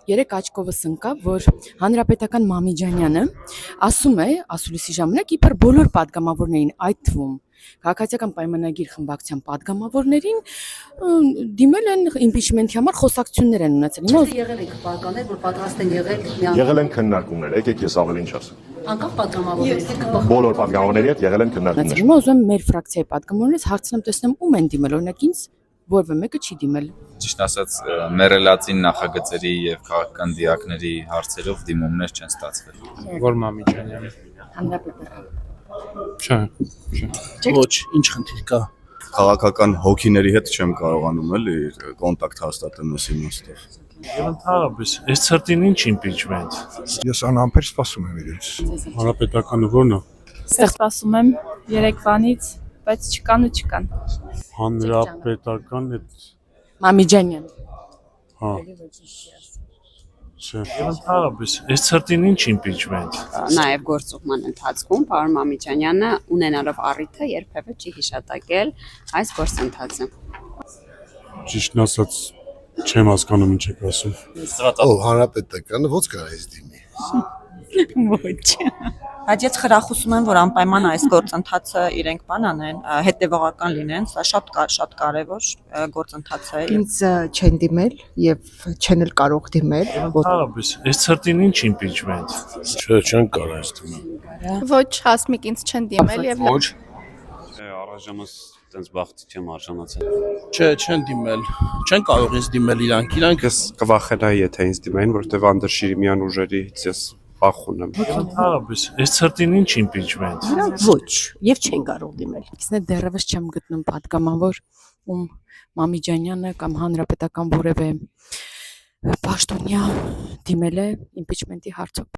երեք աչքովս ընկավ, որ Հանրապետական Մամիջանյանը ասում է, ասուլիսի ժամանակ իբր բոլոր падգամավորներին, այդ թվում քաղաքացիական պայմանագիր խմբակցության падգամավորներին դիմել են իմպիչմենթի համար խոսակցություններ են ունեցել։ Հիմա եղել եք պատկանել, որ պատրաստ են եղել են քննարկումներ, եկեք ես ավելի ինչ ասեմ։ անկախ падգամավորներից Բոլոր падգամավորների հետ եղել են քննարկումներ։ Հիմա ուզում եմ մեր ֆրակցիայի падգամավորներից հարցնեմ, տեսնեմ ում են դիմել, օրինակ ինձ որևէ մեկը չի դիմել։ Ճիշտ ասած, մերելածին նախագծերի եւ քաղաքական դիակների հարցերով դիմումներ չեն ստացվել։ Որ Մամիջանյանը։ Հանրապետական։ Չէ։ Ոչ, ինչ խնդիր կա։ Քաղաքական հոգիների հետ չեմ կարողանում էլի կոնտակտ հաստատել այս իմաստով։ Եվ ընդհանրապես, այս ցրտին ինչ իմպիչմենտ։ Ես անհամբեր սպասում եմ իրենց։ Հանրապետականը ո՞րն է։ Ստեղ սպասում եմ երեկվանից, բայց չկան։ Հանրապետական այդ Մամիջանյան։ հա։ Չէ։ Եվ ընդհանրապես, այս ցրտին ինչ իմպիչմենտ։ Նաև գործուղման ընթացքում պարոն Մամիջանյանը ունենալով առիթը երբևէ չի հիշատակել այս գործընթացը։ Ճիշտն ասած, չեմ հասկանում ինչ եք ասում։ Հանրապետականը ո՞նց կարա ես դիմի։ Ոչ։ Բայց ես խրախուսում եմ, որ անպայման այս գործընթացը իրենք բան անեն, հետևողական լինեն, սա շատ կարևոր գործընթաց է։ Ինձ չեն դիմել եւ չեն էլ կարող դիմել։ Ընդհանրապես, այս ցրտին ինչ իմպիչմենտ։ Չէ, չեն կարա ես դիմել։ Ոչ, հասմիկ ինձ չեն դիմել եւ Ոչ։ Առայժմս տենց բախտի չեմ արժանացել։ Չէ, չեն դիմել։ Չեն կարող ինձ դիմել իրանք ես կվախենայի, եթե ինձ դիմային, որովհետեւ Անդր Շիրիմյան ուժերից ես վախ ունեմ։ Ընդհանրապես, այս ցրտին ինչ իմպիչմենտ։ Ոչ, եւ չեն կարող դիմել։ Իսկ դեռևս չեմ գտնում падգամավոր, ում Մամիջանյանը կամ հանրապետական որևէ պաշտոնյա դիմել է իմպիչմենթի հարցով։